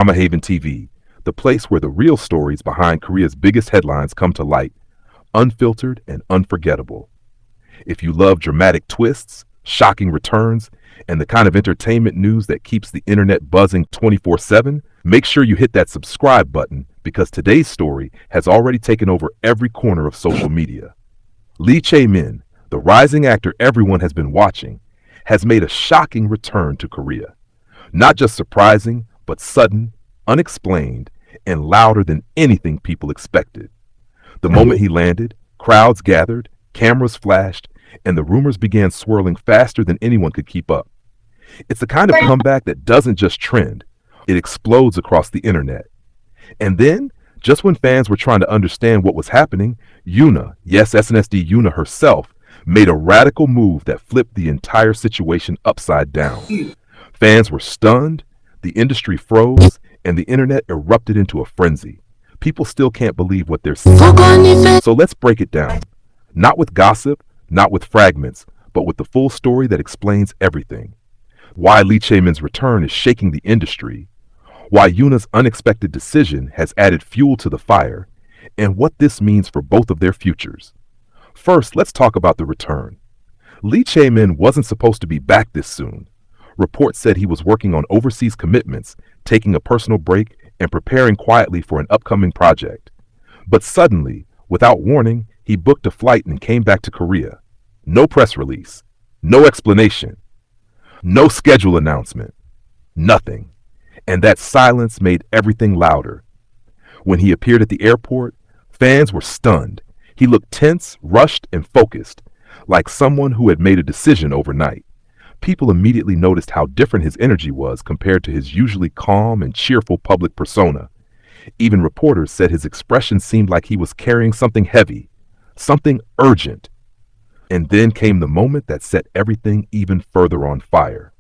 K-DramaHaventv, the place where the real stories behind Korea's biggest headlines come to light, unfiltered and unforgettable. If you love dramatic twists, shocking returns, and the kind of entertainment news that keeps the internet buzzing 24/7, make sure you hit that subscribe button because today's story has already taken over every corner of social media. Chae-min, the rising actor everyone has been watching, has made a shocking return to Korea. Not just surprising, but sudden, unexplained, and louder than anything people expected. The moment he landed, crowds gathered, cameras flashed, and the rumors began swirling faster than anyone could keep up. It's the kind of comeback that doesn't just trend, it explodes across the internet. And then, just when fans were trying to understand what was happening, Yoona, yes, SNSD Yoona herself, made a radical move that flipped the entire situation upside down. Fans were stunned, the industry froze, and the internet erupted into a frenzy. People still can't believe what they're seeing. So let's break it down. Not with gossip, not with fragments, but with the full story that explains everything. Why Chae-min's return is shaking the industry, why Yoona's unexpected decision has added fuel to the fire, and what this means for both of their futures. First, let's talk about the return. Chae-min wasn't supposed to be back this soon. Reports said he was working on overseas commitments, taking a personal break, and preparing quietly for an upcoming project. But suddenly, without warning, he booked a flight and came back to Korea. No press release, no explanation, no schedule announcement, nothing. And that silence made everything louder. When he appeared at the airport, fans were stunned. He looked tense, rushed, and focused, like someone who had made a decision overnight. People immediately noticed how different his energy was compared to his usually calm and cheerful public persona. Even reporters said his expression seemed like he was carrying something heavy, something urgent. And then came the moment that set everything even further on fire.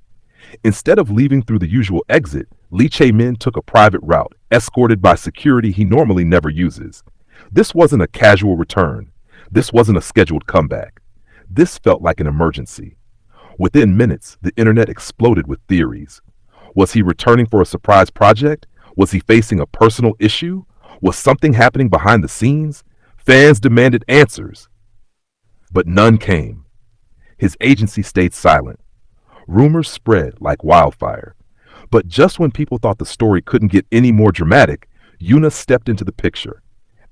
Instead of leaving through the usual exit, Chae-min took a private route, escorted by security he normally never uses. This wasn't a casual return. This wasn't a scheduled comeback. This felt like an emergency. Within minutes, the internet exploded with theories. Was he returning for a surprise project? Was he facing a personal issue? Was something happening behind the scenes? Fans demanded answers. But none came. His agency stayed silent. Rumors spread like wildfire. But just when people thought the story couldn't get any more dramatic, Yoona stepped into the picture.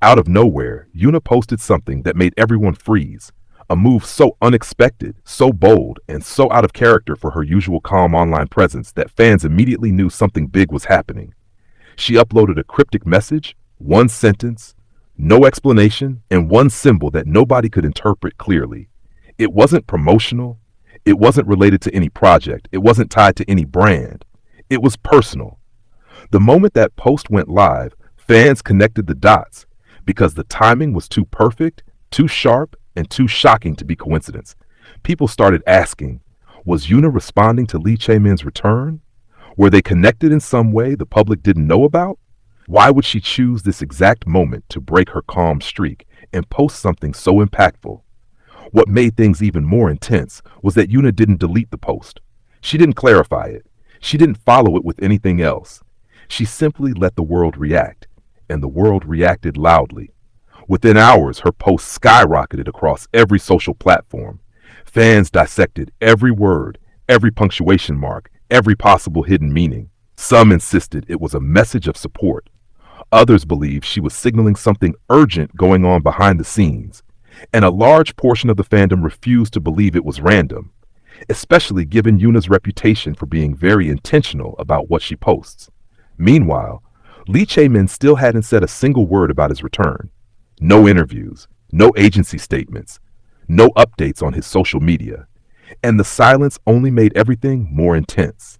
Out of nowhere, Yoona posted something that made everyone freeze. A move so unexpected, so bold, and so out of character for her usual calm online presence that fans immediately knew something big was happening. She uploaded a cryptic message, one sentence, no explanation, and one symbol that nobody could interpret clearly. It wasn't promotional. It wasn't related to any project. It wasn't tied to any brand. It was personal. The moment that post went live, fans connected the dots because the timing was too perfect, too sharp, and too shocking to be coincidence. People started asking, was Yoona responding to Chae-min's return? Were they connected in some way the public didn't know about? Why would she choose this exact moment to break her calm streak and post something so impactful? What made things even more intense was that Yoona didn't delete the post. She didn't clarify it. She didn't follow it with anything else. She simply let the world react, and the world reacted loudly. Within hours, her post skyrocketed across every social platform. Fans dissected every word, every punctuation mark, every possible hidden meaning. Some insisted it was a message of support. Others believed she was signaling something urgent going on behind the scenes. And a large portion of the fandom refused to believe it was random, especially given Yoona's reputation for being very intentional about what she posts. Meanwhile, Chae-min still hadn't said a single word about his return. No interviews, no agency statements, no updates on his social media, and the silence only made everything more intense.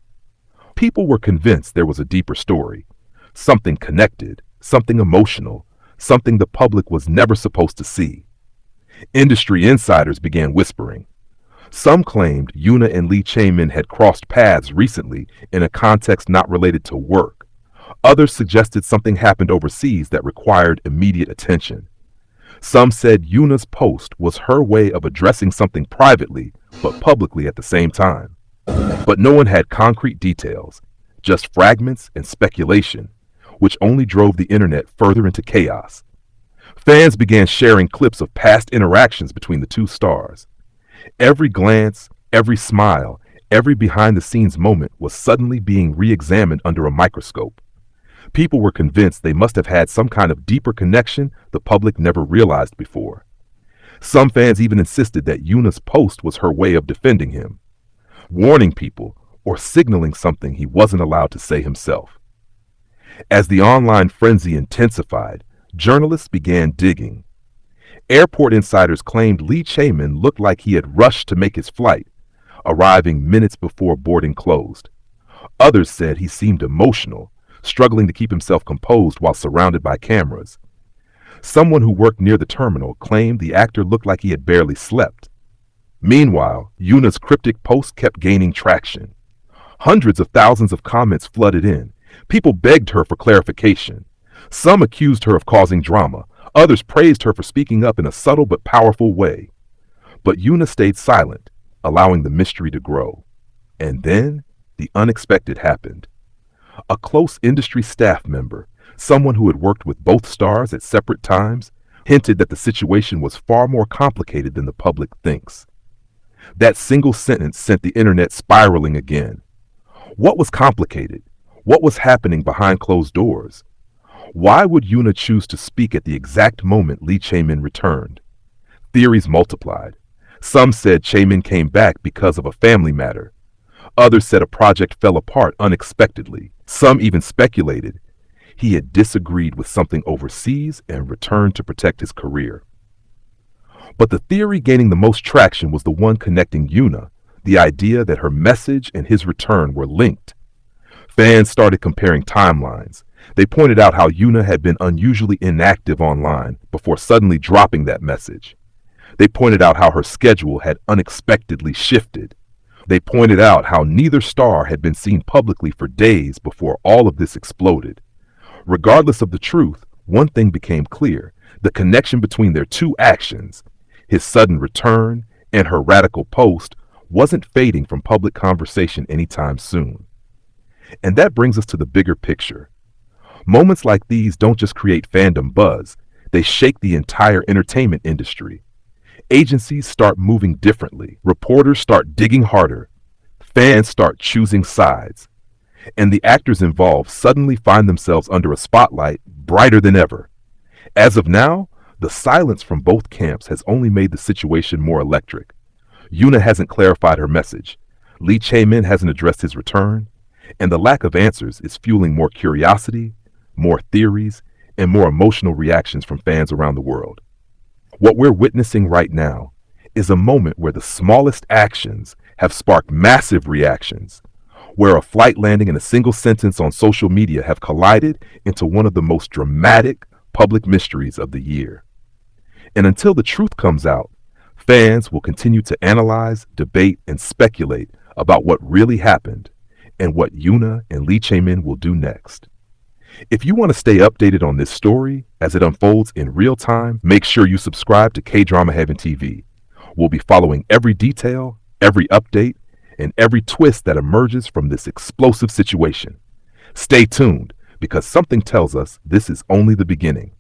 People were convinced there was a deeper story, something connected, something emotional, something the public was never supposed to see. Industry insiders began whispering. Some claimed Yoona and Chae-min had crossed paths recently in a context not related to work. Others suggested something happened overseas that required immediate attention. Some said Yoona's post was her way of addressing something privately but publicly at the same time. But no one had concrete details. just fragments and speculation, which only drove the internet further into chaos. Fans began sharing clips of past interactions between the two stars. Every glance, every smile, every behind-the-scenes moment was suddenly being re-examined under a microscope. People were convinced they must have had some kind of deeper connection the public never realized before. Some fans even insisted that Yuna's post was her way of defending him, warning people or signaling something he wasn't allowed to say himself. As the online frenzy intensified, journalists began digging. Airport insiders claimed Chae-min looked like he had rushed to make his flight, arriving minutes before boarding closed. Others said he seemed emotional, struggling to keep himself composed while surrounded by cameras. Someone who worked near the terminal claimed the actor looked like he had barely slept. Meanwhile, Yuna's cryptic post kept gaining traction. Hundreds of thousands of comments flooded in. People begged her for clarification. Some accused her of causing drama. Others praised her for speaking up in a subtle but powerful way. But Yuna stayed silent, allowing the mystery to grow. And then, the unexpected happened. A close industry staff member, someone who had worked with both stars at separate times, hinted that the situation was far more complicated than the public thinks. That single sentence sent the internet spiraling again. What was complicated? What was happening behind closed doors? Why would Yuna choose to speak at the exact moment Chae-min returned? Theories multiplied. Some said Chae-min came back because of a family matter. Others said a project fell apart unexpectedly. Some even speculated he had disagreed with something overseas and returned to protect his career. But the theory gaining the most traction was the one connecting Yuna, the idea that her message and his return were linked. Fans started comparing timelines. They pointed out how Yuna had been unusually inactive online before suddenly dropping that message. They pointed out how her schedule had unexpectedly shifted. They pointed out how neither star had been seen publicly for days before all of this exploded. Regardless of the truth, one thing became clear: the connection between their two actions, his sudden return and her radical post, wasn't fading from public conversation anytime soon. And that brings us to the bigger picture. Moments like these don't just create fandom buzz, they shake the entire entertainment industry. Agencies start moving differently, reporters start digging harder, fans start choosing sides, and the actors involved suddenly find themselves under a spotlight brighter than ever. As of now, the silence from both camps has only made the situation more electric. Yuna hasn't clarified her message, Chae-min hasn't addressed his return, and the lack of answers is fueling more curiosity, more theories, and more emotional reactions from fans around the world. What we're witnessing right now is a moment where the smallest actions have sparked massive reactions, where a flight landing and a single sentence on social media have collided into one of the most dramatic public mysteries of the year. And until the truth comes out, fans will continue to analyze, debate, and speculate about what really happened and what Yuna and Chae-min will do next. If you want to stay updated on this story as it unfolds in real time, make sure you subscribe to K-DramaHaventv. We'll be following every detail, every update, and every twist that emerges from this explosive situation. Stay tuned, because something tells us this is only the beginning.